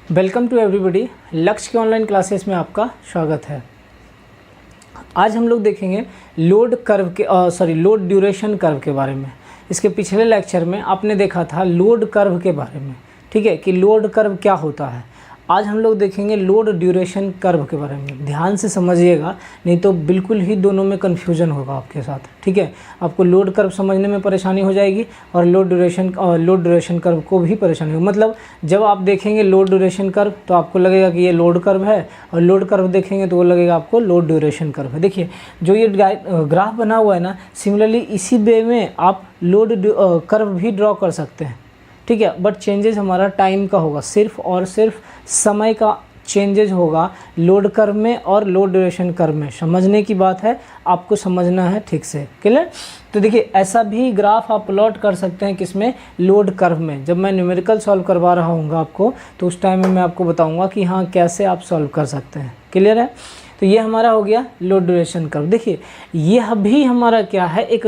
Welcome to everybody. लक्ष्य के online classes में आपका स्वागत है। आज हम लोग देखेंगे लोड ड्यूरेशन कर्व के बारे में। इसके पिछले लेक्चर में आपने देखा था लोड कर्व के बारे में, ठीक है, कि लोड कर्व क्या होता है। आज हम लोग देखेंगे लोड ड्यूरेशन कर्व के बारे में। ध्यान से समझिएगा, नहीं तो बिल्कुल ही दोनों में कन्फ्यूजन होगा आपके साथ, ठीक है। आपको लोड कर्व समझने में परेशानी हो जाएगी और लोड ड्यूरेशन कर्व को भी परेशानी होगी। मतलब जब आप देखेंगे लोड ड्यूरेशन कर्व तो आपको लगेगा कि ये लोड कर्व है, और लोड कर्व देखेंगे तो वो लगेगा आपको लोड ड्यूरेशन कर्व है। देखिए जो ये ग्राफ बना हुआ है ना, सिमिलरली इसी वे में आप लोड कर्व भी ड्रॉ कर सकते हैं, ठीक है। बट चेंजेस हमारा टाइम का होगा, सिर्फ और सिर्फ समय का चेंजेस होगा लोड कर्व में और लोड ड्यूरेशन कर्व में। समझने की बात है, आपको समझना है ठीक से, क्लियर। तो देखिए ऐसा भी ग्राफ आप प्लॉट कर सकते हैं किसमें, लोड कर्व में। जब मैं न्यूमेरिकल सॉल्व करवा रहा हूँ आपको, तो उस टाइम में मैं आपको बताऊँगा कि हाँ कैसे आप सॉल्व कर सकते हैं, क्लियर है। तो ये हमारा हो गया लोड ड्यूरेशन कर्व। देखिए यह भी हमारा क्या है, एक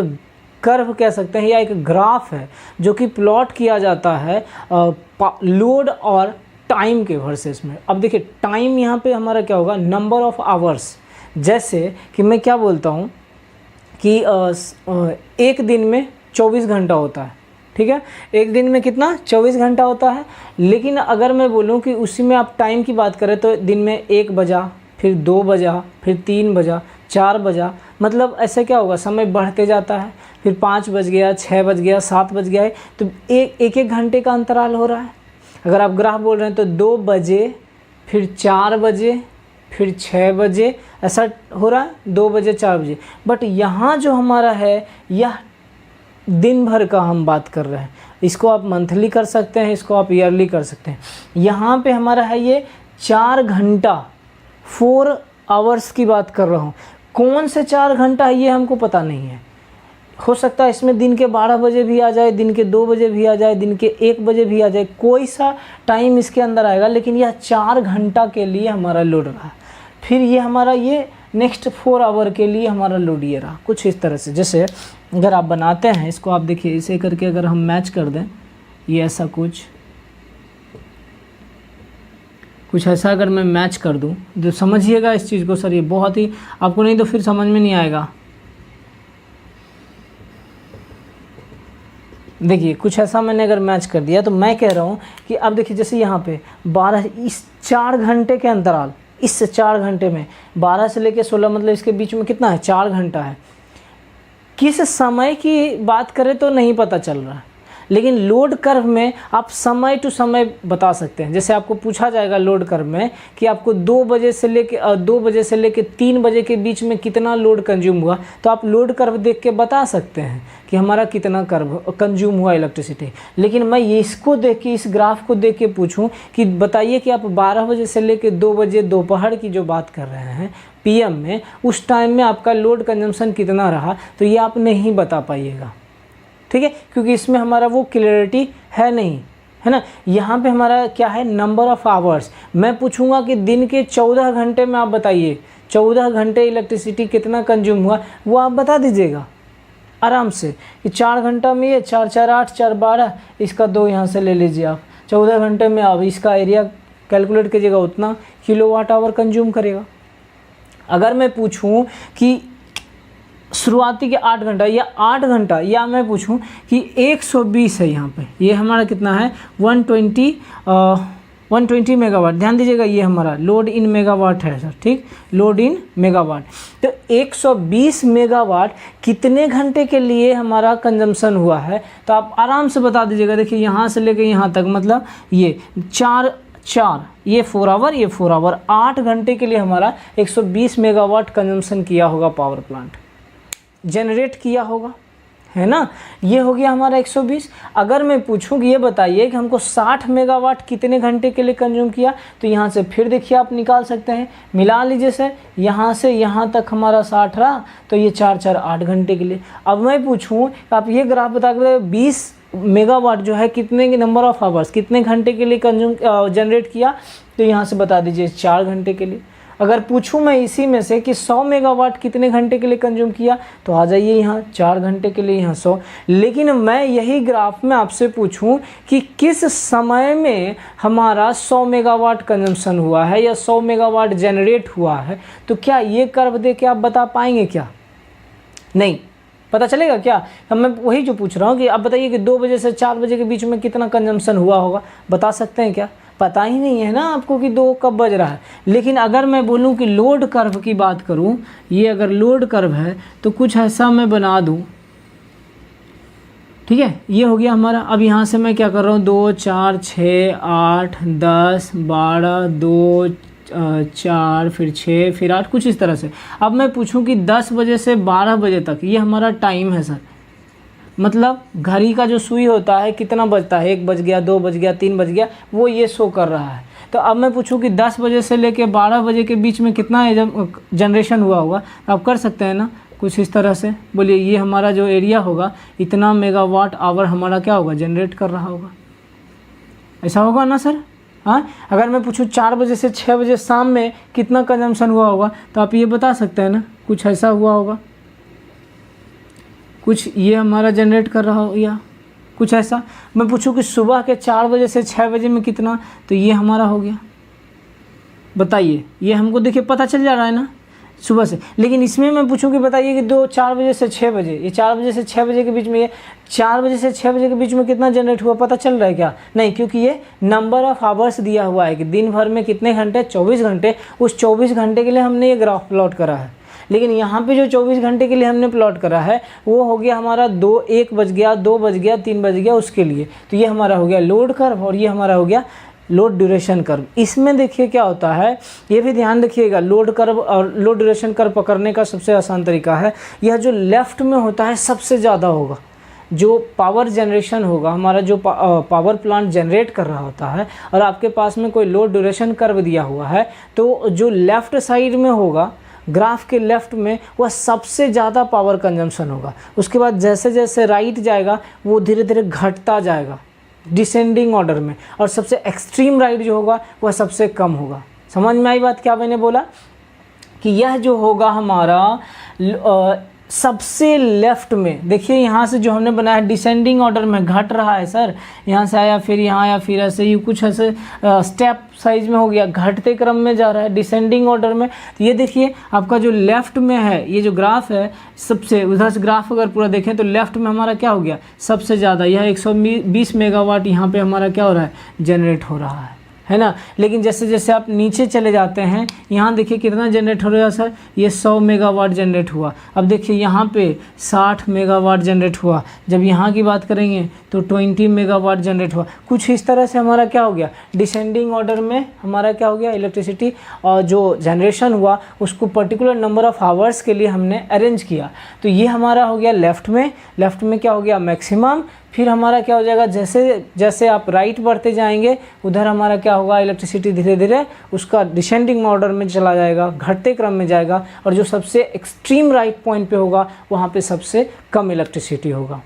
कर्व कह सकते हैं या एक ग्राफ है जो कि प्लॉट किया जाता है लोड और टाइम के वर्सेस में। अब देखिए टाइम यहाँ पे हमारा क्या होगा, नंबर ऑफ आवर्स। जैसे कि मैं क्या बोलता हूँ कि एक दिन में 24 घंटा होता है, ठीक है। एक दिन में कितना, 24 घंटा होता है। लेकिन अगर मैं बोलूँ कि उसी में आप टाइम की बात करें तो दिन में 1 बजा, फिर 2 बजा, फिर 3 बजा, 4 बजा, मतलब ऐसे क्या होगा, समय बढ़ते जाता है। फिर 5 बज गया, 6 बज गया, 7 बज गया है, तो एक घंटे का अंतराल हो रहा है। अगर आप ग्राफ बोल रहे हैं तो 2 बजे, फिर 4 बजे, फिर 6 बजे, ऐसा हो रहा है, 2 बजे 4 बजे। बट यहाँ जो हमारा है यह दिन भर का हम बात कर रहे हैं। इसको आप मंथली कर सकते हैं, इसको आप ईयरली कर सकते हैं। यहाँ पे हमारा है ये 4 घंटा, 4 आवर्स की बात कर रहा हूँ। कौन से 4 घंटा है ये हमको पता नहीं है। हो सकता है इसमें दिन के 12 बजे भी आ जाए, दिन के 2 बजे भी आ जाए, दिन के 1 बजे भी आ जाए, कोई सा टाइम इसके अंदर आएगा। लेकिन यह 4 घंटा के लिए हमारा लोड रहा। फिर ये हमारा ये नेक्स्ट 4 आवर के लिए हमारा लोड ये रहा, कुछ इस तरह से। जैसे अगर आप बनाते हैं इसको, आप देखिए इसे करके अगर हम मैच कर दें, ये ऐसा कुछ ऐसा अगर मैं मैच कर दूं, तो समझिएगा इस चीज़ को सर, ये बहुत ही आपको, नहीं तो फिर समझ में नहीं आएगा। देखिए कुछ ऐसा मैंने अगर मैच कर दिया, तो मैं कह रहा हूँ कि अब देखिए जैसे यहाँ पे 12, इस 4 घंटे के अंतराल, इस 4 घंटे में 12 से लेकर 16, मतलब इसके बीच में कितना है, 4 घंटा है। किस समय की बात करें तो नहीं पता चल रहा है, लेकिन लोड कर्व में आप समय टू समय बता सकते हैं। जैसे आपको पूछा जाएगा लोड कर्व में कि आपको 2 बजे से लेके 3 बजे के बीच में कितना लोड कंज्यूम हुआ, तो आप लोड कर्व देख के बता सकते हैं कि हमारा कितना कर्व कंज्यूम हुआ इलेक्ट्रिसिटी। लेकिन मैं ये इसको देख के, इस ग्राफ को देख के पूछूं कि बताइए कि आप 12 बजे से लेके 2 बजे दोपहर की जो बात कर रहे हैं PM में, उस टाइम में आपका लोड कंजम्पशन कितना रहा, तो ये आप नहीं बता पाइएगा, ठीक है, क्योंकि इसमें हमारा वो क्लियरिटी है नहीं, है ना। यहाँ पे हमारा क्या है, नंबर ऑफ़ आवर्स। मैं पूछूंगा कि दिन के 14 घंटे में आप बताइए 14 घंटे इलेक्ट्रिसिटी कितना कंज्यूम हुआ, वो आप बता दीजिएगा आराम से कि 4 घंटा में ये 4 4 8 4 12, इसका 2 यहाँ से ले लीजिए आप। 14 घंटे में आप इसका एरिया कैलकुलेट कीजिएगा, उतना किलोवाट आवर कंज्यूम करेगा। अगर मैं पूछूँ कि शुरुआती के 8 घंटा या 8 घंटा, या मैं पूछूं कि 120 है, यहाँ पे ये हमारा कितना है 120 मेगावाट। ध्यान दीजिएगा ये हमारा लोड इन मेगावाट है सर, ठीक, लोड इन मेगावाट। तो 120 मेगावाट कितने घंटे के लिए हमारा कंजम्पशन हुआ है, तो आप आराम से बता दीजिएगा। देखिए यहाँ से लेके यहाँ तक, मतलब ये 4 ये 4 आवर, ये 4 आवर, 8 घंटे के लिए हमारा 120 मेगावाट कंजम्पशन किया होगा, पावर प्लांट जनरेट किया होगा, है ना। ये हो गया हमारा 120। अगर मैं पूछूं कि ये बताइए कि हमको 60 मेगावाट कितने घंटे के लिए कंज्यूम किया, तो यहाँ से फिर देखिए आप निकाल सकते हैं, मिला लीजिए सर, यहाँ से यहाँ तक हमारा 60 रहा, तो ये 4 4 8 घंटे के लिए। अब मैं पूछूं आप ये ग्राफ बता कर 20 मेगावाट जो है कितने के नंबर ऑफ आवर्स, कितने घंटे के लिए कंज्यूम जनरेट किया, तो यहाँ से बता दीजिए 4 घंटे के लिए। अगर पूछूं मैं इसी में से कि 100 मेगावाट कितने घंटे के लिए कंज्यूम किया, तो आ जाइए यहाँ 4 घंटे के लिए, यहाँ 100। लेकिन मैं यही ग्राफ में आपसे पूछूं कि किस समय में हमारा 100 मेगावाट कंजम्पशन हुआ है या 100 मेगावाट जनरेट हुआ है, तो क्या ये कर्व दे के आप बता पाएंगे क्या? नहीं पता चलेगा क्या? अब मैं वही जो पूछ रहा हूँ कि आप बताइए कि 2 बजे से 4 बजे के बीच में कितना कंजम्पशन हुआ होगा, बता सकते हैं क्या? पता ही नहीं है ना आपको कि 2 कब बज रहा है। लेकिन अगर मैं बोलूँ कि लोड कर्व की बात करूँ, ये अगर लोड कर्व है तो कुछ ऐसा मैं बना दूँ, ठीक है, ये हो गया हमारा। अब यहाँ से मैं क्या कर रहा हूँ, 2 4 6 8 10 12 2 4 फिर 6 फिर 8, कुछ इस तरह से। अब मैं पूछूं कि 10 बजे से 12 बजे तक ये हमारा टाइम है सर, मतलब घड़ी का जो सुई होता है कितना बजता है, 1 बज गया, 2 बज गया, 3 बज गया, वो ये शो कर रहा है। तो अब मैं पूछूं कि 10 बजे से लेके 12 बजे के बीच में कितना जनरेशन हुआ होगा, आप कर सकते हैं ना कुछ इस तरह से। बोलिए ये हमारा जो एरिया होगा इतना मेगावाट आवर हमारा क्या होगा, जनरेट कर रहा होगा, ऐसा होगा ना सर? हाँ, अगर मैं पूछूं 4 बजे से 6 बजे शाम में कितना कंजम्पशन हुआ होगा, तो आप ये बता सकते हैं ना, कुछ ऐसा हुआ होगा, कुछ ये हमारा जनरेट कर रहा हो या कुछ ऐसा। मैं पूछूं कि सुबह के 4 बजे से 6 बजे में कितना, तो ये हमारा हो गया। बताइए, ये हमको देखिए पता चल जा रहा है ना सुबह से। लेकिन इसमें मैं पूछूं कि बताइए कि 4 बजे से 6 बजे, ये 4 बजे से 6 बजे के बीच में, ये 4 बजे से 6 बजे के बीच में कितना जनरेट हुआ, पता चल रहा है क्या? नहीं, क्योंकि ये नंबर ऑफ आवर्स दिया हुआ है कि दिन भर में कितने घंटे, 24 घंटे। उस 24 घंटे के लिए हमने ये ग्राफ प्लॉट करा है। लेकिन यहाँ पे जो 24 घंटे के लिए हमने प्लॉट करा है वो हो गया हमारा 1 बज गया, 2 बज गया, 3 बज गया उसके लिए। तो ये हमारा हो गया लोड कर्व और ये हमारा हो गया लोड ड्यूरेशन कर्व। इसमें देखिए क्या होता है, ये भी ध्यान रखिएगा, लोड कर्व और लोड ड्यूरेशन कर्व पकड़ने का सबसे आसान तरीका है, यह जो लेफ्ट में होता है सबसे ज़्यादा होगा, जो पावर जनरेशन होगा हमारा, जो पावर प्लांट जनरेट कर रहा होता है, और आपके पास में कोई लोड ड्यूरेशन कर्व दिया हुआ है, तो जो लेफ़्ट साइड में होगा ग्राफ के लेफ्ट में वह सबसे ज़्यादा पावर कंजम्पशन होगा। उसके बाद जैसे जैसे राइट जाएगा वो धीरे धीरे घटता जाएगा डिसेंडिंग ऑर्डर में, और सबसे एक्सट्रीम राइट जो होगा वह सबसे कम होगा। समझ में आई बात क्या मैंने बोला? कि यह जो होगा हमारा सबसे लेफ्ट में, देखिए यहाँ से जो हमने बनाया डिसेंडिंग ऑर्डर में घट रहा है सर, यहाँ से आया फिर यहाँ आया फिर ऐसे ही कुछ ऐसे स्टेप साइज में हो गया, घटते क्रम में जा रहा है डिसेंडिंग ऑर्डर में। तो ये देखिए आपका जो लेफ्ट में है ये जो ग्राफ है, सबसे उधर से ग्राफ अगर पूरा देखें तो लेफ्ट में हमारा क्या हो गया, सबसे ज़्यादा यह 120 मेगावाट यहाँ पे हमारा क्या हो रहा है, जनरेट हो रहा है ना। लेकिन जैसे जैसे आप नीचे चले जाते हैं, यहाँ देखिए कितना जनरेट हो रहा है सर, ये 100 मेगावाट जनरेट हुआ। अब देखिए यहाँ पे 60 मेगावाट जनरेट हुआ, जब यहाँ की बात करेंगे तो 20 मेगावाट जनरेट हुआ। कुछ इस तरह से हमारा क्या हो गया, डिसेंडिंग ऑर्डर में हमारा क्या हो गया, इलेक्ट्रिसिटी और जो जनरेशन हुआ उसको पर्टिकुलर नंबर ऑफ आवर्स के लिए हमने अरेंज किया। तो ये हमारा हो गया लेफ्ट में क्या हो गया, मैक्सिमम। फिर हमारा क्या हो जाएगा, जैसे जैसे आप राइट बढ़ते जाएंगे उधर हमारा क्या होगा, इलेक्ट्रिसिटी धीरे धीरे उसका डिसेंडिंग ऑर्डर में चला जाएगा, घटते क्रम में जाएगा, और जो सबसे एक्सट्रीम राइट पॉइंट पे होगा वहाँ पे सबसे कम इलेक्ट्रिसिटी होगा।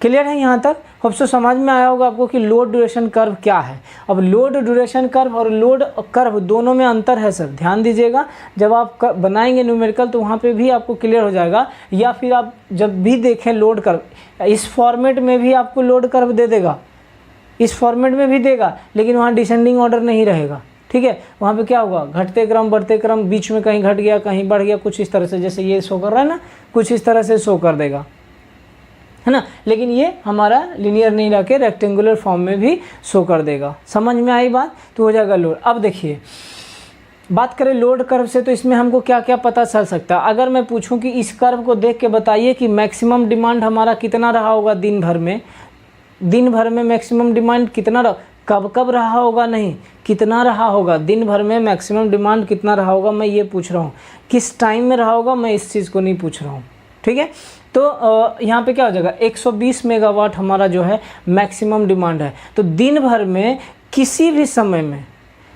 क्लियर है यहाँ तक? होप सो समझ में आया होगा आपको कि लोड ड्यूरेशन कर्व क्या है। अब लोड ड्यूरेशन कर्व और लोड कर्व दोनों में अंतर है सर, ध्यान दीजिएगा। जब आप बनाएंगे न्यूमेरिकल तो वहाँ पे भी आपको क्लियर हो जाएगा, या फिर आप जब भी देखें लोड कर्व, इस फॉर्मेट में भी आपको लोड कर्व दे देगा, इस फॉर्मेट में भी देगा, लेकिन वहाँ डिसेंडिंग ऑर्डर नहीं रहेगा। ठीक है, वहाँ पे क्या होगा, घटते क्रम बढ़ते क्रम, बीच में कहीं घट गया कहीं बढ़ गया, कुछ इस तरह से, जैसे ये शो कर रहा है ना, कुछ इस तरह से शो कर देगा, है ना। लेकिन ये हमारा लिनियर नहीं रह के रेक्टेंगुलर फॉर्म में भी शो कर देगा। समझ में आई बात? तो हो जाएगा लोड। अब देखिए बात करें लोड कर्व से, तो इसमें हमको क्या क्या पता चल सकता है। अगर मैं पूछूं कि इस कर्व को देख के बताइए कि मैक्सिमम डिमांड हमारा कितना रहा होगा दिन भर में मैक्सिमम डिमांड कितना रहा, कब कब रहा होगा नहीं, कितना रहा होगा दिन भर में मैक्सिमम डिमांड कितना रहा होगा, मैं ये पूछ रहा हूँ। किस टाइम में रहा होगा, मैं इस चीज़ को नहीं पूछ रहा हूँ। ठीक है, तो यहाँ पे क्या हो जाएगा, 120 मेगावाट हमारा जो है मैक्सिमम डिमांड है। तो दिन भर में किसी भी समय में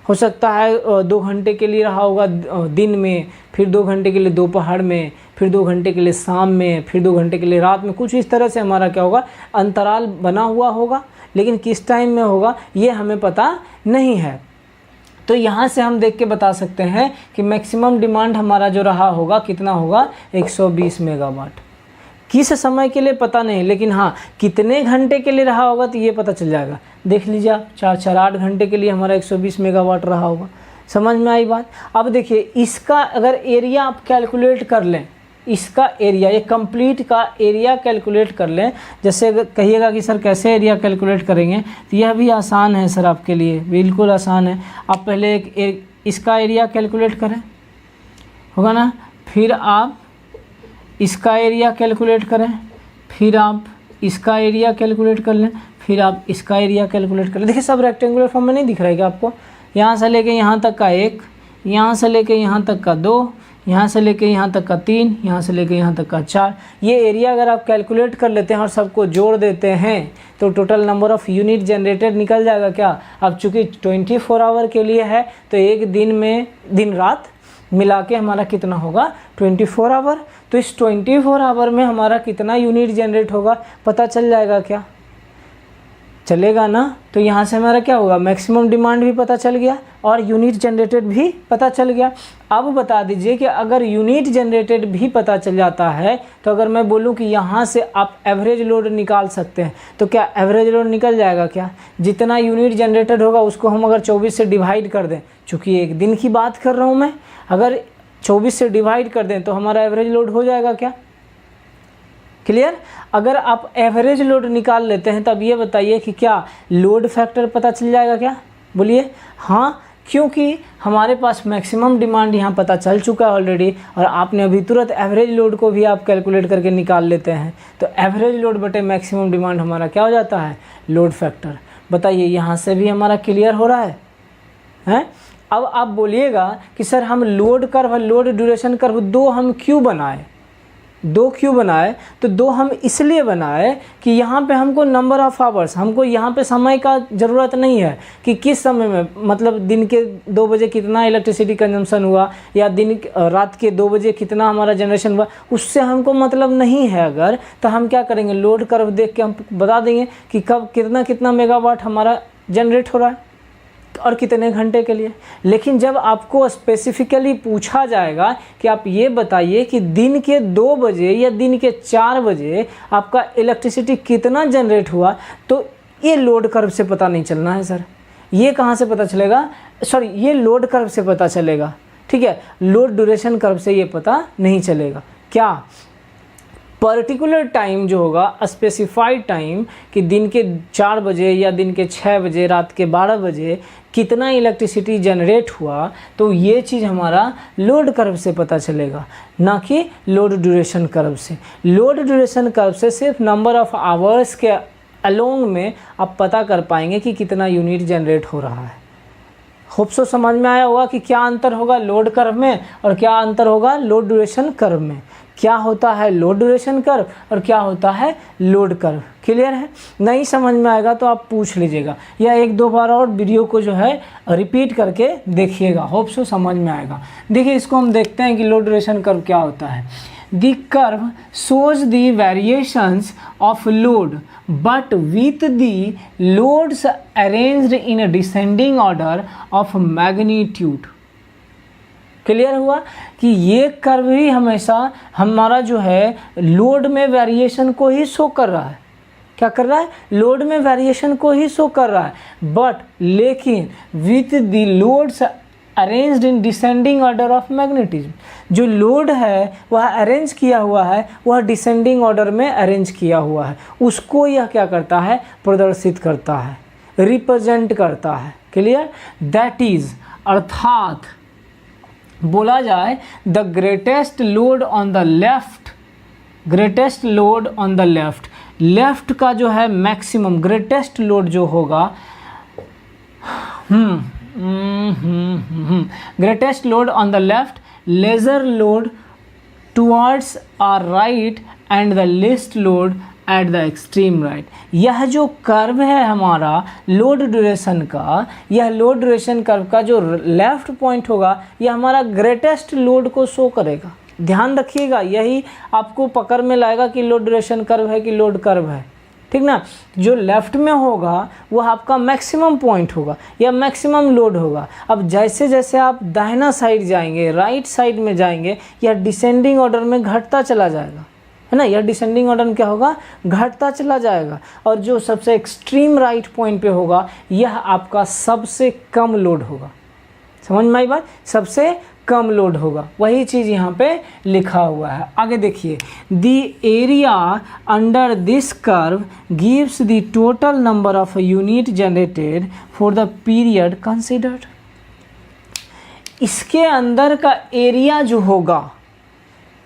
हो सकता है 2 घंटे के लिए रहा होगा दिन में, फिर 2 घंटे के लिए दोपहर में, फिर 2 घंटे के लिए शाम में, फिर 2 घंटे के लिए रात में, कुछ इस तरह से हमारा क्या होगा, अंतराल बना हुआ होगा। लेकिन किस टाइम में होगा ये हमें पता नहीं है। तो यहाँ से हम देख के बता सकते हैं कि मैक्सिमम डिमांड हमारा जो रहा होगा कितना होगा, 120 मेगावाट। किस समय के लिए पता नहीं, लेकिन हाँ कितने घंटे के लिए रहा होगा तो ये पता चल जाएगा। देख लीजिए आप, 4-8 घंटे के लिए हमारा 120 मेगावाट रहा होगा। समझ में आई बात। अब देखिए इसका अगर एरिया आप कैलकुलेट कर लें, इसका एरिया, ये कंप्लीट का एरिया कैलकुलेट कर लें। जैसे कहिएगा कि सर कैसे एरिया कैलकुलेट करेंगे, तो यह भी आसान है सर आपके लिए, बिल्कुल आसान है। आप पहले इसका एरिया कैलकुलेट करें, होगा ना, फिर आप इसका एरिया कैलकुलेट करें, फिर आप इसका एरिया कैलकुलेट कर लें, फिर आप इसका एरिया कैलकुलेट कर लें। देखिए सब रेक्टेंगुलर फॉर्म में नहीं दिख रहा है क्या आपको? यहाँ से लेके यहाँ तक का 1, यहाँ से लेके यहाँ तक का 2, यहाँ से लेके यहाँ तक का 3, यहाँ से लेके यहाँ तक का 4। ये एरिया अगर आप कैलकुलेट कर लेते हैं और सबको जोड़ देते हैं तो total number of unit generated निकल जाएगा क्या। अब चूँकि 24 आवर के लिए है तो एक दिन में दिन रात मिला के हमारा कितना होगा, 24 आवर। तो इस 24 आवर में हमारा कितना यूनिट जनरेट होगा पता चल जाएगा क्या, चलेगा ना। तो यहाँ से हमारा क्या होगा, मैक्सिमम डिमांड भी पता चल गया और यूनिट जनरेटेड भी पता चल गया। अब बता दीजिए कि अगर यूनिट जनरेटेड भी पता चल जाता है तो अगर मैं बोलूँ कि यहाँ से आप एवरेज लोड निकाल सकते हैं तो क्या एवरेज लोड निकल जाएगा क्या। जितना यूनिट जनरेटेड होगा उसको हम अगर 24 से डिवाइड कर दें, चूँकि एक दिन की बात कर रहा हूँ मैं, अगर 24 से डिवाइड कर दें तो हमारा एवरेज लोड हो जाएगा क्या। क्लियर। अगर आप एवरेज लोड निकाल लेते हैं तब ये बताइए कि क्या लोड फैक्टर पता चल जाएगा क्या, बोलिए हाँ, क्योंकि हमारे पास मैक्सिमम डिमांड यहाँ पता चल चुका है ऑलरेडी और आपने अभी तुरंत एवरेज लोड को भी आप कैलकुलेट करके निकाल लेते हैं। तो एवरेज लोड बटे मैक्सिमम डिमांड हमारा क्या हो जाता है, लोड फैक्टर। बताइए यहाँ से भी हमारा क्लियर हो रहा है? अब आप बोलिएगा कि सर हम load curve, load duration curve दो हम क्यों बनाए, दो क्यों बनाए? तो दो हम इसलिए बनाए कि यहाँ पे हमको नंबर ऑफ़ आवर्स, हमको यहाँ पे समय का ज़रूरत नहीं है कि किस समय में, मतलब दिन के 2 बजे कितना इलेक्ट्रिसिटी कंजम्पशन हुआ या रात के 2 बजे कितना हमारा जनरेशन हुआ, उससे हमको मतलब नहीं है। अगर तो हम क्या करेंगे, लोड कर्व देख के हम बता देंगे कि कब कितना मेगावाट हमारा जनरेट हो रहा है और कितने घंटे के लिए। लेकिन जब आपको स्पेसिफिकली पूछा जाएगा कि आप ये बताइए कि दिन के 2 बजे या दिन के 4 बजे आपका इलेक्ट्रिसिटी कितना जनरेट हुआ, तो ये लोड कर्व से पता नहीं चलना है सर। ये कहाँ से पता चलेगा, सॉरी ये लोड कर्व से पता चलेगा, ठीक है। लोड ड्यूरेशन कर्व से ये पता नहीं चलेगा। क्या पर्टिकुलर टाइम जो होगा, स्पेसिफाइड टाइम, कि दिन के 4 बजे या दिन के 6 बजे, रात के 12 बजे कितना इलेक्ट्रिसिटी जनरेट हुआ, तो ये चीज़ हमारा लोड कर्व से पता चलेगा, ना कि लोड ड्यूरेशन कर्व से। लोड ड्यूरेशन कर्व से सिर्फ नंबर ऑफ़ आवर्स के अलोंग में आप पता कर पाएंगे कि कितना यूनिट जनरेट हो रहा है। होप सो समझ में आया होगा कि क्या अंतर होगा लोड कर्व में और क्या अंतर होगा लोड ड्यूरेशन कर्व में। क्या होता है लोड ड्यूरेशन कर्व और क्या होता है लोड कर्व। क्लियर है? नहीं समझ में आएगा तो आप पूछ लीजिएगा या 1-2 बार और वीडियो को जो है रिपीट करके देखिएगा, होप सो समझ में आएगा। देखिए इसको हम देखते हैं कि लोड ड्यूरेशन कर्व क्या होता है। The curve shows the variations of load but with the loads arranged in a descending order of magnitude। Clear हुआ कि ये कर्व ही हमेशा हमारा जो है लोड में वेरिएशन को ही शो कर रहा है। क्या कर रहा है? लोड में वेरिएशन को ही शो कर रहा है, बट लेकिन with the loads arranged in descending order of magnetism. जो लोड है वह अरेंज किया हुआ है, वह डिसेंडिंग ऑर्डर में अरेंज किया हुआ है, उसको यह क्या करता है, प्रदर्शित करता है, रिप्रेजेंट करता है। क्लियर? दैट इज, अर्थात बोला जाए the greatest load on the left, greatest load on the left, left का जो है मैक्सिमम ग्रेटेस्ट लोड जो होगा, greatest load on the left, lesser load towards our right and the least load at the extreme right। यह जो curve है हमारा load duration का, यह लोड ड्यूरेशन कर्व का जो लेफ्ट पॉइंट होगा यह हमारा ग्रेटेस्ट लोड को शो करेगा। ध्यान रखिएगा, यही आपको पकड़ में लाएगा कि लोड ड्यूरेशन कर्व है कि लोड कर्व है। ठीक ना। जो लेफ़्ट में होगा वो आपका मैक्सिमम पॉइंट होगा या मैक्सिमम लोड होगा। अब जैसे जैसे आप दाहिना साइड जाएंगे, राइट साइड में जाएंगे, या डिसेंडिंग ऑर्डर में घटता चला जाएगा, है ना। यह डिसेंडिंग ऑर्डर में क्या होगा, घटता चला जाएगा। और जो सबसे एक्सट्रीम राइट पॉइंट पे होगा यह आपका सबसे कम लोड होगा। समझ में आई बात, सबसे कम लोड होगा, वही चीज़ यहाँ पे लिखा हुआ है। आगे देखिए, the area under this curve gives the total number of unit generated for the period considered. इसके अंदर का एरिया जो होगा,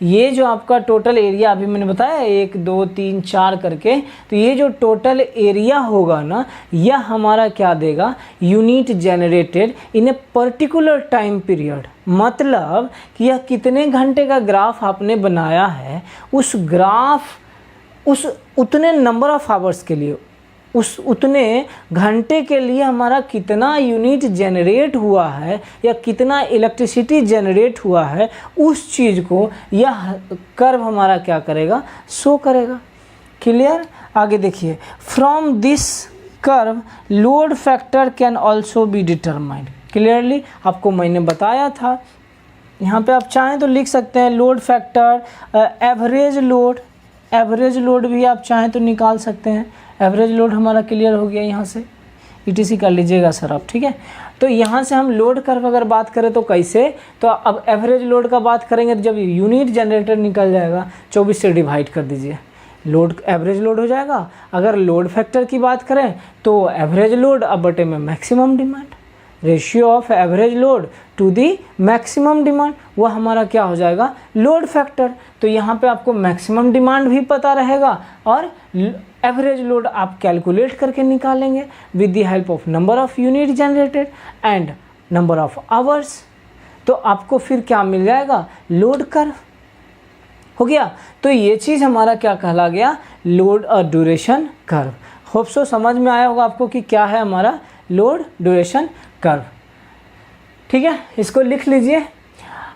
ये जो आपका टोटल एरिया अभी मैंने बताया 1 2 3 4 करके, तो ये जो टोटल एरिया होगा ना, यह हमारा क्या देगा, unit generated in a particular time period. मतलब कि यह कितने घंटे का ग्राफ आपने बनाया है, उस ग्राफ उस उतने नंबर ऑफ आवर्स के लिए, उस उतने घंटे के लिए हमारा कितना यूनिट जनरेट हुआ है या कितना इलेक्ट्रिसिटी जनरेट हुआ है, उस चीज़ को यह कर्व हमारा क्या करेगा, शो करेगा। क्लियर। आगे देखिए, from this curve load factor can also be determined. Clearly आपको मैंने बताया था, यहाँ पे आप चाहें तो लिख सकते हैं लोड फैक्टर, एवरेज लोड भी आप चाहें तो निकाल सकते हैं। एवरेज लोड हमारा क्लियर हो गया, यहाँ से ETC कर लीजिएगा सर आप, ठीक है। तो यहाँ से हम लोड कर्व अगर बात करें तो कैसे, तो अब एवरेज लोड का बात करेंगे तो जब यूनिट जनरेटर निकल जाएगा 24 से डिवाइड कर दीजिए, लोड एवरेज लोड हो जाएगा। अगर लोड फैक्टर की बात करें तो एवरेज लोड अब बटे में maximum demand, ratio of average load to the maximum demand, वह हमारा क्या हो जाएगा, लोड फैक्टर। तो यहाँ पे आपको मैक्सिमम डिमांड भी पता रहेगा और एवरेज लोड आप कैलकुलेट करके निकालेंगे with the help of number of unit generated and number of hours. तो आपको फिर क्या मिल जाएगा, लोड कर्व हो गया। तो ये चीज़ हमारा क्या कहला गया, लोड और ड्यूरेशन कर्व। होप सो समझ में आया होगा आपको कि क्या है हमारा लोड ड्यूरेशन कर्व, ठीक है। इसको लिख लीजिए।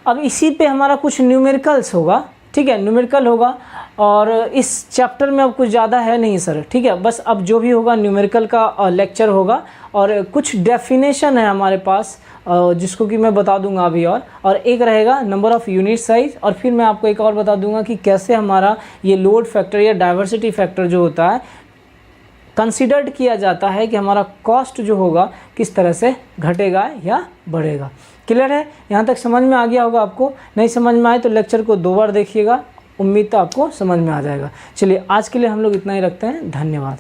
अब इसी पे हमारा कुछ न्यूमेरिकल्स होगा, ठीक है, न्यूमेरिकल होगा। और इस चैप्टर में अब कुछ ज़्यादा है नहीं सर, ठीक है। बस अब जो भी होगा न्यूमेरिकल का लेक्चर होगा और कुछ डेफिनेशन है हमारे पास जिसको कि मैं बता दूंगा अभी। और एक रहेगा नंबर ऑफ़ यूनिट साइज, और फिर मैं आपको एक और बता दूंगा कि कैसे हमारा ये लोड फैक्टर या डाइवर्सिटी फैक्टर जो होता है कंसीडर्ड किया जाता है कि हमारा कॉस्ट जो होगा किस तरह से घटेगा या बढ़ेगा। क्लियर है, यहाँ तक समझ में आ गया होगा आपको। नहीं समझ में आए तो लेक्चर को 2 बार देखिएगा, उम्मीद तो आपको समझ में आ जाएगा। चलिए आज के लिए हम लोग इतना ही रखते हैं, धन्यवाद।